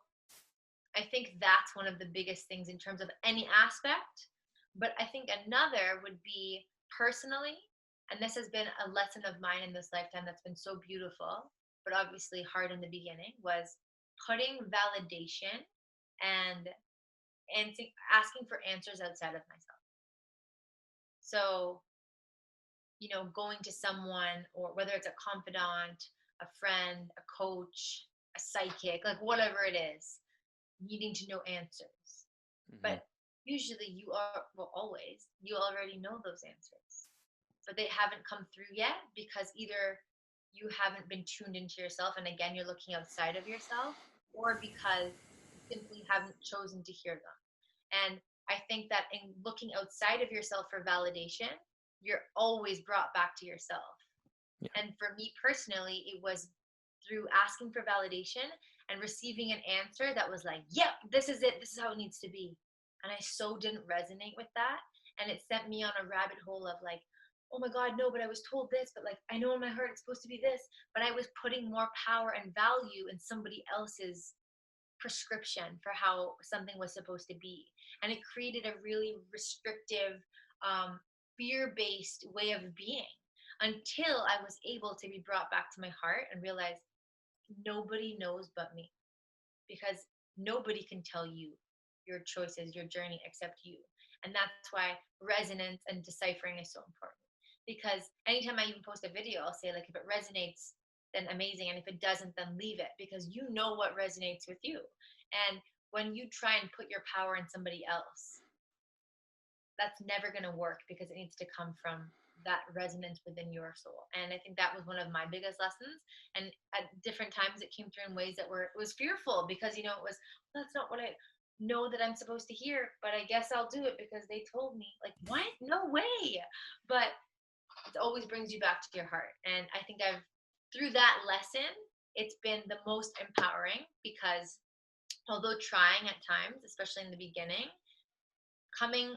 I think that's one of the biggest things in terms of any aspect. But I think another would be personally, and this has been a lesson of mine in this lifetime that's been so beautiful, but obviously hard in the beginning, was putting validation and asking for answers outside of myself. So, going to someone, or whether it's a confidant, a friend, a coach, a psychic, like whatever it is, needing to know answers. Hmm. But usually you are, well, always, you already know those answers, but they haven't come through yet because either you haven't been tuned into yourself, and again, you're looking outside of yourself, or because you simply haven't chosen to hear them. And I think that in looking outside of yourself for validation, you're always brought back to yourself. Yeah. And for me personally, it was through asking for validation and receiving an answer that was like, yep, this is it. This is how it needs to be. And I so didn't resonate with that. And it sent me on a rabbit hole of like, oh my God, no, but I was told this, but like, I know in my heart it's supposed to be this. But I was putting more power and value in somebody else's prescription for how something was supposed to be. And it created a really restrictive, fear based way of being until I was able to be brought back to my heart and realize nobody knows but me, because nobody can tell you your choices, your journey, except you. And that's why resonance and deciphering is so important. Because anytime I even post a video, I'll say, like, if it resonates, then amazing. And if it doesn't, then leave it, because you know what resonates with you. And when you try and put your power in somebody else, that's never going to work, because it needs to come from that resonance within your soul. And I think that was one of my biggest lessons. And at different times it came through in ways that were, it was fearful, because it was, well, that's not what I know that I'm supposed to hear, but I guess I'll do it because they told me. Like, what? No way. But it always brings you back to your heart. And I think I've, through that lesson, it's been the most empowering, because although trying at times, especially in the beginning, coming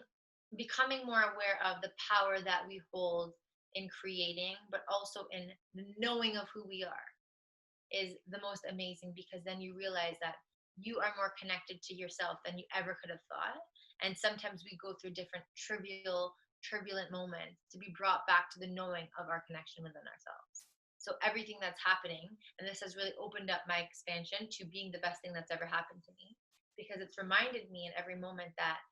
becoming more aware of the power that we hold in creating, but also in the knowing of who we are, is the most amazing, because then you realize that you are more connected to yourself than you ever could have thought. And sometimes we go through different trivial, turbulent moments to be brought back to the knowing of our connection within ourselves. So everything that's happening, and this has really opened up my expansion to being the best thing that's ever happened to me, because it's reminded me in every moment that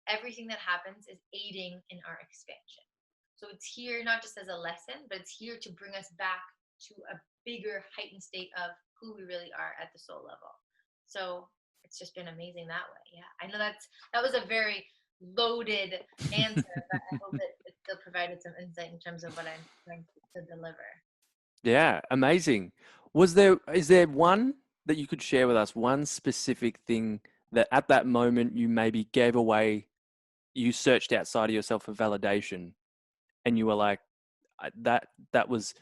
everything that happens is aiding in our expansion. So it's here not just as a lesson, but it's here to bring us back to a bigger, heightened state of who we really are at the soul level. So it's just been amazing that way. Yeah, I know that was a very loaded answer, but I hope it still provided some insight in terms of what I'm trying to deliver. Yeah, amazing. Is there one that you could share with us, one specific thing that at that moment you maybe gave away, you searched outside of yourself for validation and you were like, that was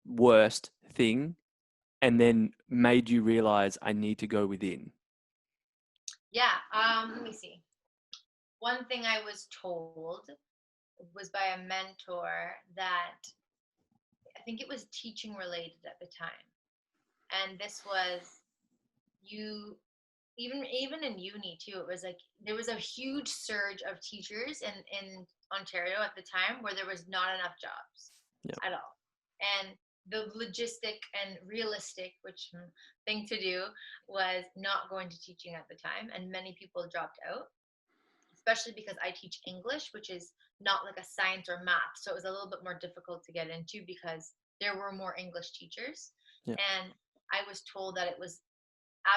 worst thing, and then made you realize I need to go within? Yeah. Let me see. One thing I was told was by a mentor that, I think it was teaching related at the time. And this was, you, even in uni too, it was like there was a huge surge of teachers in Ontario at the time, where there was not enough jobs Yeah. at all. And the logistic and realistic, thing to do was not going to teaching at the time, and many people dropped out, especially because I teach English, which is not like a science or math. So it was a little bit more difficult to get into because there were more English teachers. Yeah. And I was told that it was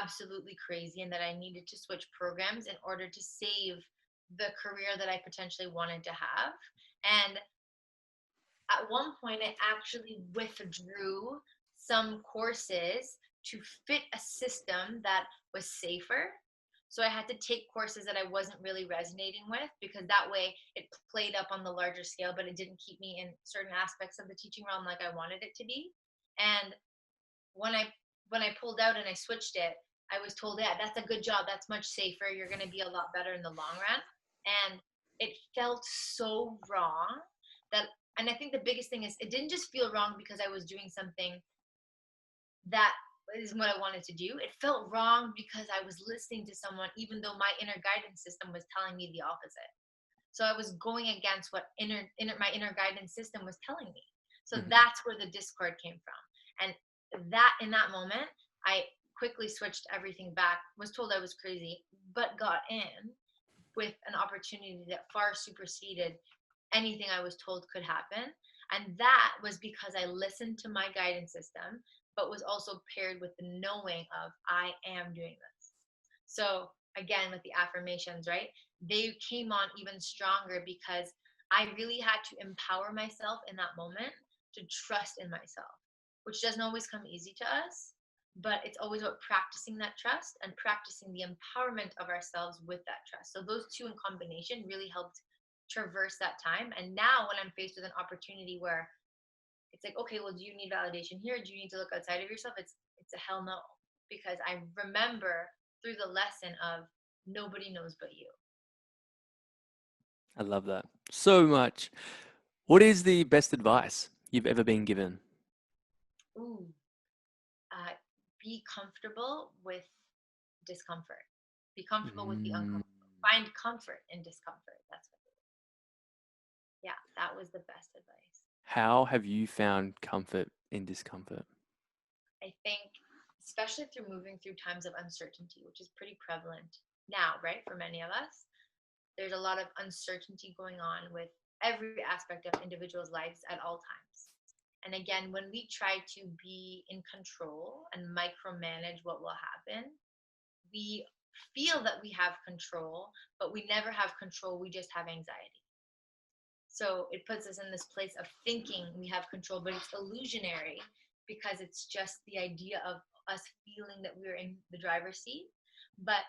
absolutely crazy and that I needed to switch programs in order to save the career that I potentially wanted to have. And at one point, I actually withdrew some courses to fit a system that was safer. So I had to take courses that I wasn't really resonating with, because that way it played up on the larger scale, but it didn't keep me in certain aspects of the teaching realm like I wanted it to be. And when I when I pulled out and I switched it, I was told, yeah, that's a good job. That's much safer. You're going to be a lot better in the long run. And it felt so wrong that, and I think the biggest thing is it didn't just feel wrong because I was doing something that is what I wanted to do. It felt wrong because I was listening to someone, even though my inner guidance system was telling me the opposite. So I was going against what my inner guidance system was telling me. So Mhm. that's where the discord came from. And that in that moment, I quickly switched everything back, was told I was crazy, but got in with an opportunity that far superseded anything I was told could happen. And that was because I listened to my guidance system, but was also paired with the knowing of I am doing this. So again, with the affirmations, right? They came on even stronger because I really had to empower myself in that moment to trust in myself, which doesn't always come easy to us, but it's always about practicing that trust and practicing the empowerment of ourselves with that trust. So those two in combination really helped traverse that time. And now when I'm faced with an opportunity where it's like, okay, well, do you need validation here? Do you need to look outside of yourself? It's a hell no, because I remember through the lesson of nobody knows but you. I love that so much. What is the best advice you've ever been given? Ooh, uh, be comfortable with discomfort. Be comfortable with the Mm. uncomfortable. Find comfort in discomfort. That's what it is. Yeah, that was the best advice. How have you found comfort in discomfort? I think, especially through moving through times of uncertainty, which is pretty prevalent now, right, for many of us, there's a lot of uncertainty going on with every aspect of individuals' lives at all times. And again, when we try to be in control and micromanage what will happen, we feel that we have control, but we never have control. We just have anxiety. So it puts us in this place of thinking we have control, but it's illusionary because it's just the idea of us feeling that we're in the driver's seat. But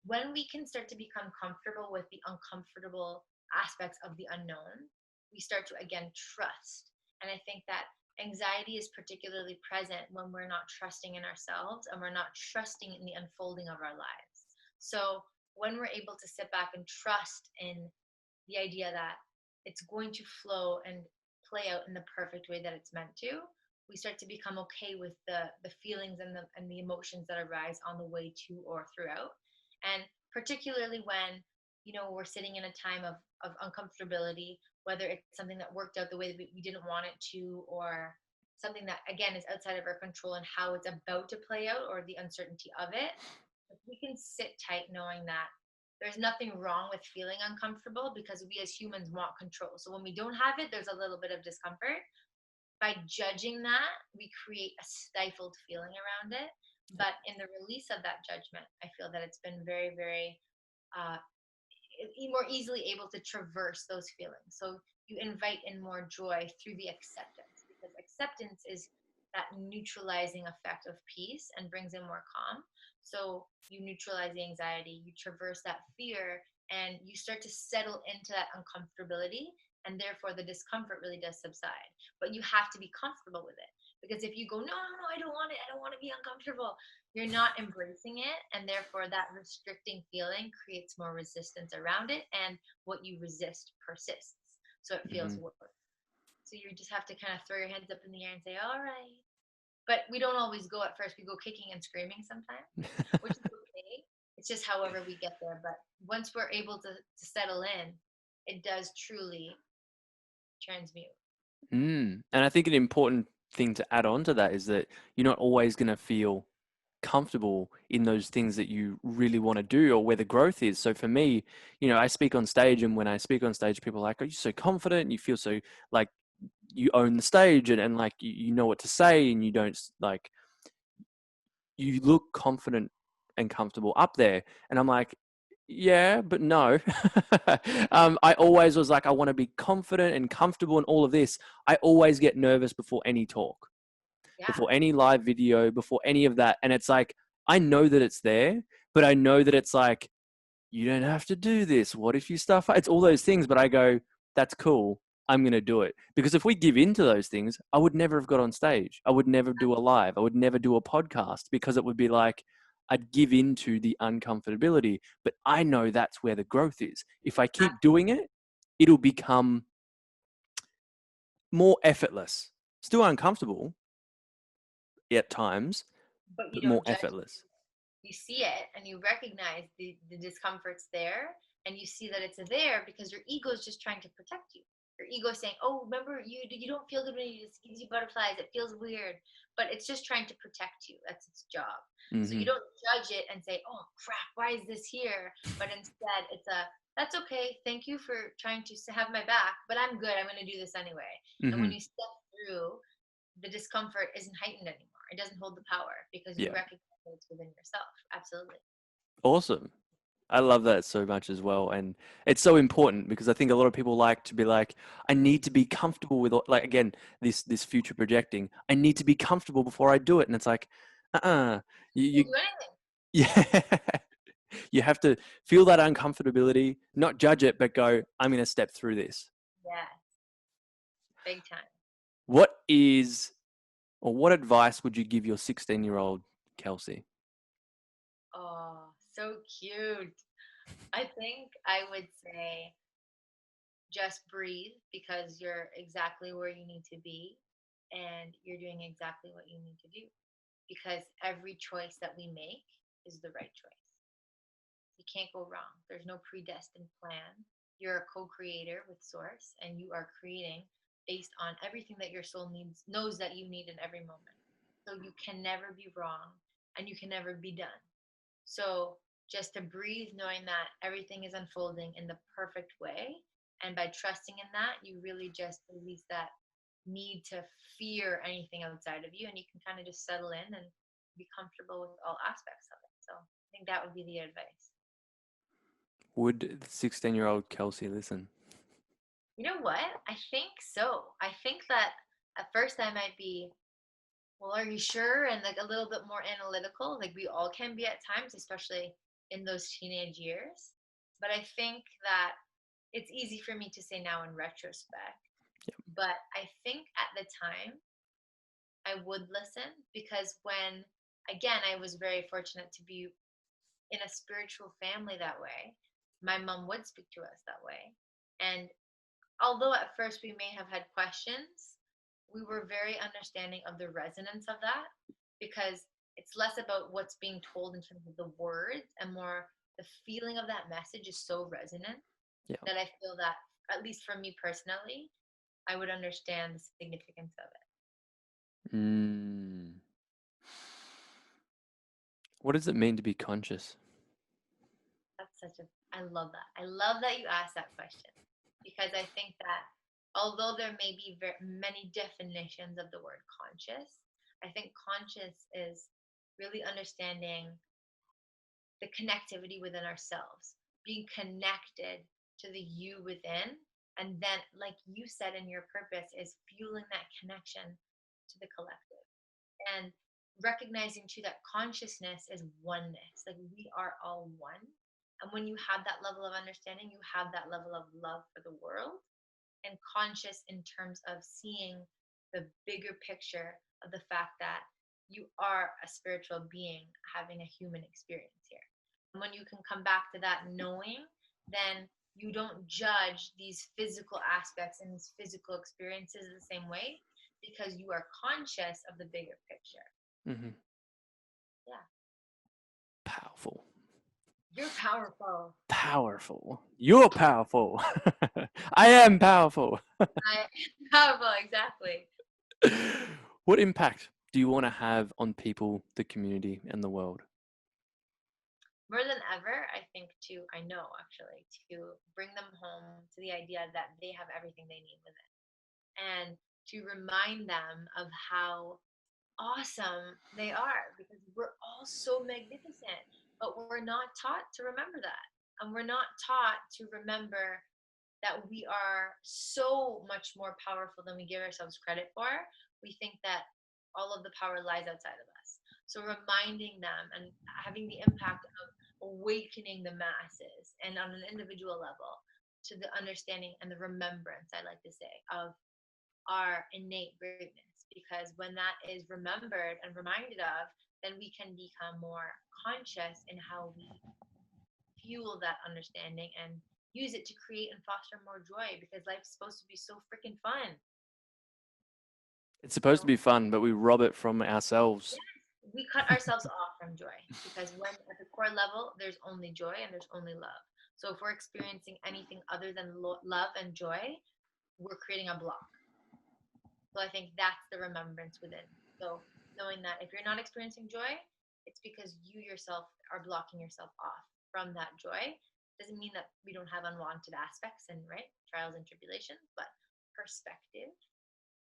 when we can start to become comfortable with the uncomfortable aspects of the unknown, we start to again trust. And I think that anxiety is particularly present when we're not trusting in ourselves and we're not trusting in the unfolding of our lives. So when we're able to sit back and trust in the idea that it's going to flow and play out in the perfect way that it's meant to, we start to become okay with the feelings and the emotions that arise on the way to or throughout. And particularly when we're sitting in a time of uncomfortability, whether it's something that worked out the way that we didn't want it to, or something that again is outside of our control and how it's about to play out, or the uncertainty of it, if we can sit tight knowing that there's nothing wrong with feeling uncomfortable, because we as humans want control. So when we don't have it, there's a little bit of discomfort. By judging that, we create a stifled feeling around it. But in the release of that judgment, I feel that it's been very, very uh, more easily able to traverse those feelings. So you invite in more joy through the acceptance, because acceptance is that neutralizing effect of peace and brings in more calm. So you neutralize the anxiety, you traverse that fear, and you start to settle into that uncomfortability. And therefore, the discomfort really does subside. But you have to be comfortable with it. Because if you go, no, no, no, I don't want it, I don't want to be uncomfortable, you're not embracing it, and therefore that restricting feeling creates more resistance around it, and what you resist persists, so it feels Mhm. worse. So you just have to kind of throw your hands up in the air and say, all right. But we don't always go at first. We go kicking and screaming sometimes, which is okay. It's just however we get there. But once we're able to settle in, it does truly transmute. And I think an important thing to add on to that is that you're not always going to feel comfortable in those things that you really want to do or where the growth is. So for me, I speak on stage, and when I speak on stage, people are like, "Are you so confident? You feel so like you own the stage, and like you know what to say, and you don't like you look confident and comfortable up there." And I'm like, yeah, but no. I always was like, I want to be confident and comfortable in all of this. I always get nervous before any talk, Yeah. before any live video, before any of that. And it's like, I know that it's there, but I know that it's like, you don't have to do this. What if you stuff? It's all those things, but I go, that's cool. I'm going to do it. Because if we give in to those things, I would never have got on stage. I would never do a live. I would never do a podcast, because it would be like, I'd give into the uncomfortability. But I know that's where the growth is. If I keep doing it, it'll become more effortless. Still uncomfortable at times, But you but more don't judge. effortless. You see it and you recognize the discomfort's there, and you see that it's there because your ego is just trying to protect you. Your ego is saying, oh, remember, you don't feel good when you just gives you butterflies, it feels weird, but it's just trying to protect you. That's its job. So Mm-hmm. you don't judge it and say, oh crap, why is this here? But instead it's a, that's okay, thank you for trying to have my back, but I'm good, I'm going to do this anyway. And when Mm-hmm. you step through, the discomfort isn't heightened anymore. It doesn't hold the power because you Yeah. recognize that it's within yourself. Absolutely. Awesome. I love that so much as well. And it's so important, because I think a lot of people like to be like, I need to be comfortable with, like, again, this future projecting. I need to be comfortable before I do it. And it's like, uh-uh. You You'll do anything. yeah. You have to feel that uncomfortability, not judge it, but go, I'm going to step through this. Yeah, big time. What is, or what advice would you give your 16-year-old Kelsie? Oh, so cute. I think I would say just breathe because you're exactly where you need to be and you're doing exactly what you need to do because every choice that we make is the right choice. You can't go wrong. There's no predestined plan. You're a co-creator with source and you are creating based on everything that your soul needs, knows that you need in every moment. So you can never be wrong and you can never be done. So just to breathe, knowing that everything is unfolding in the perfect way. And by trusting in that, you really just release that need to fear anything outside of you. And you can kind of just settle in and be comfortable with all aspects of it. So I think that would be the advice. Would 16-year-old Kelsie listen? You know what? I think so. I think that at first I might be, well, are you sure? And like a little bit more analytical, like we all can be at times, especially in those teenage years. But I think that it's easy for me to say now in retrospect. Yeah. But I think at the time I would listen because when, again, I was very fortunate to be in a spiritual family that way, my mom would speak to us that way. And although at first we may have had questions, we were very understanding of the resonance of that because it's less about what's being told in terms of the words and more the feeling of that message is so resonant Yeah. that I feel that, at least for me personally, I would understand the significance of it. Mm. What does it mean to be conscious? That's such a, I love that. I love that you asked that question because I think that although there may be many definitions of the word conscious, I think conscious is really understanding the connectivity within ourselves, being connected to the you within. And then, like you said in your purpose, is fueling that connection to the collective and recognizing too that consciousness is oneness. Like we are all one. And when you have that level of understanding, you have that level of love for the world and conscious in terms of seeing the bigger picture of the fact that you are a spiritual being having a human experience here. And when you can come back to that knowing, then you don't judge these physical aspects and these physical experiences the same way because you are conscious of the bigger picture. Mm-hmm. Yeah. Powerful. You're powerful. Powerful. You're powerful. I am powerful. I powerful, exactly. What impact do you want to have on people, the community, and the world? More than ever, I think I know actually, to bring them home to the idea that they have everything they need within, and to remind them of how awesome they are, because we're all so magnificent, but we're not taught to remember that. And we're not taught to remember that we are so much more powerful than we give ourselves credit for. We think that all of the power lies outside of us. So reminding them and having the impact of awakening the masses, and on an individual level, to the understanding and the remembrance, I like to say, of our innate greatness. Because when that is remembered and reminded of, then we can become more conscious in how we fuel that understanding and use it to create and foster more joy, because life's supposed to be so freaking fun. It's supposed to So be fun, but we rob it from ourselves. yes, we cut ourselves off from joy, because when at the core level there's only joy and there's only love. So if we're experiencing anything other than love and joy, we're creating a block. So I think that's the remembrance within. So knowing that if you're not experiencing joy, it's because you yourself are blocking yourself off from that joy. Doesn't mean that we don't have unwanted aspects and right trials and tribulations, but perspective,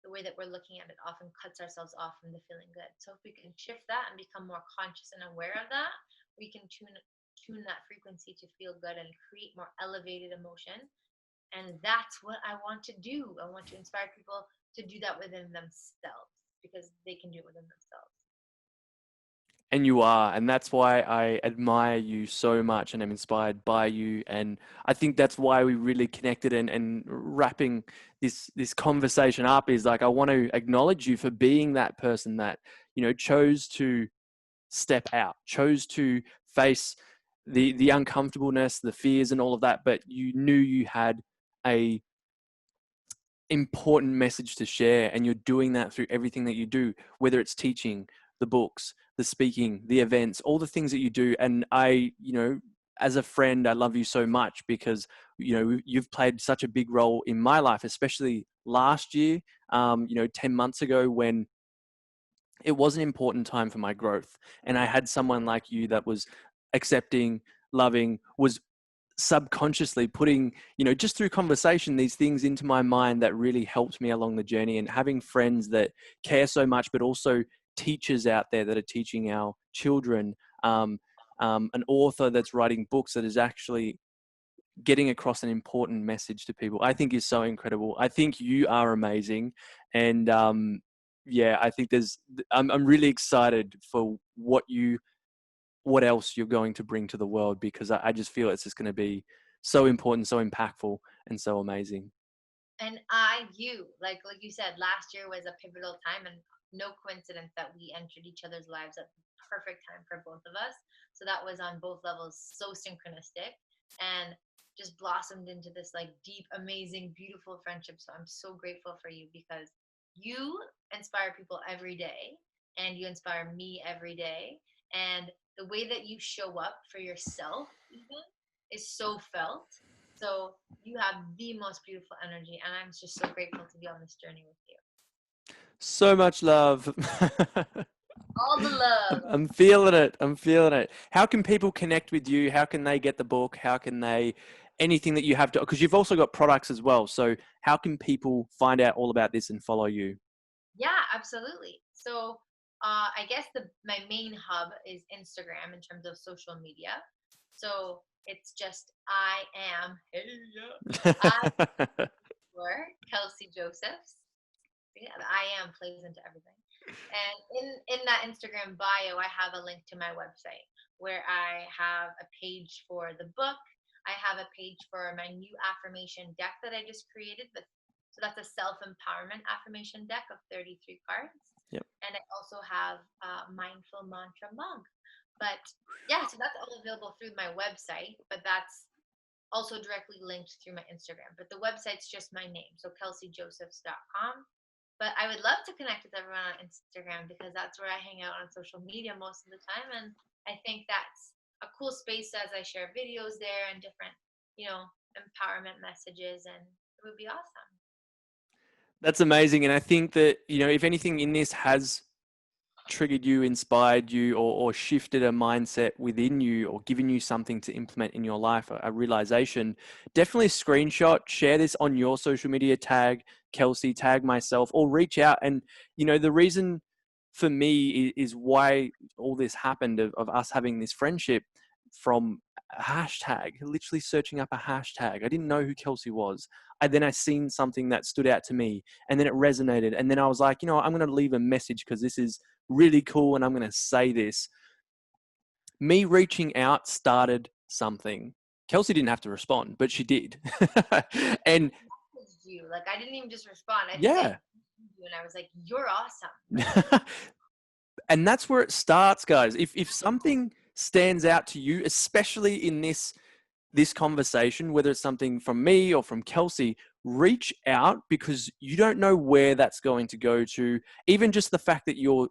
the way that we're looking at it, often cuts ourselves off from the feeling good. So if we can shift that and become more conscious and aware of that, we can tune that frequency to feel good and create more elevated emotion. And that's what I want to do. I want to inspire people to do that within themselves, because they can do it within themselves. And you are, and that's why I admire you so much and am inspired by you. And I think that's why we really connected, and wrapping this conversation up is like, I want to acknowledge you for being that person that, chose to step out, chose to face the uncomfortableness, the fears and all of that, but you knew you had a important message to share, and you're doing that through everything that you do, whether it's teaching, the books, the speaking, the events, all the things that you do. And I, as a friend, I love you so much because you've played such a big role in my life, especially last year, 10 months ago, when it was an important time for my growth, and I had someone like you that was accepting, loving, was subconsciously putting, just through conversation, these things into my mind that really helped me along the journey. And having friends that care so much, but also teachers out there that are teaching our children, an author that's writing books that is actually getting across an important message to people, I think is so incredible. I think you are amazing. And yeah, I think I'm really excited for what else you're going to bring to the world, because I just feel it's just going to be so important, so impactful, and so amazing. And like you said, last year was a pivotal time, and no coincidence that we entered each other's lives at the perfect time for both of us. So that was on both levels so synchronistic, and just blossomed into this like deep, amazing, beautiful friendship. So I'm so grateful for you, because you inspire people every day, and you inspire me every day. And the way that you show up for yourself even is so felt. So you have the most beautiful energy, and I'm just so grateful to be on this journey with you. So much love. All the love. I'm feeling it. I'm feeling it. How can people connect with you? How can they get the book? How can they, anything that you have to, because you've also got products as well. So how can people find out all about this and follow you? Yeah, absolutely. So I guess my main hub is Instagram in terms of social media. So it's just I am, hey, yeah, I for Kelsie Josephs. Yeah, the I am plays into everything. And in that Instagram bio, I have a link to my website, where I have a page for the book. I have a page for my new affirmation deck that I just created. So that's a self empowerment affirmation deck of 33 cards. Yep. And I also have a mindful mantra mug. But yeah, so that's all available through my website, but that's also directly linked through my Instagram. But the website's just my name, so kelsiejosephs.com. But I would love to connect with everyone on Instagram, because that's where I hang out on social media most of the time. And I think that's a cool space as I share videos there and different, empowerment messages. And it would be awesome. That's amazing. And I think that, if anything in this has triggered you, inspired you, or shifted a mindset within you, or given you something to implement in your life, a realization, definitely screenshot, share this on your social media, tag Kelsie, tag myself, or reach out. And, the reason for me is why all this happened of us having this friendship from a hashtag, literally searching up a hashtag. I didn't know who Kelsie was. I seen something that stood out to me, and then it resonated. And then I was like, I'm going to leave a message because this is really cool and I'm going to say this. Me reaching out started something. Kelsie didn't have to respond, but she did. And Messaged you. Like I didn't even just respond. I think I yeah. messaged you and I was like, "You're awesome." Like And that's where it starts, guys. If something stands out to you, especially in this conversation, whether it's something from me or from Kelsie, reach out, because you don't know where that's going to go to. Even just the fact that you're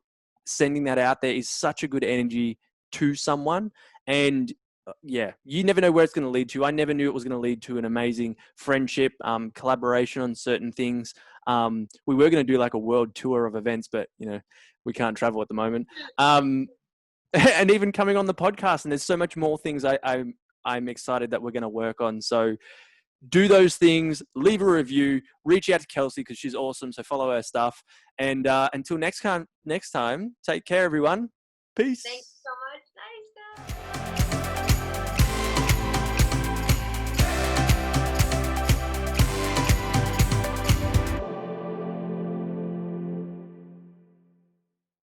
sending that out there is such a good energy to someone. And yeah, you never know where it's going to lead to. I never knew it was going to lead to an amazing friendship, collaboration on certain things. We were going to do like a world tour of events, but we can't travel at the moment. And even coming on the podcast, and there's so much more things I'm excited that we're going to work on. So do those things, leave a review, reach out to Kelsie because she's awesome. So follow her stuff. And until next time, take care, everyone. thanks Peace. so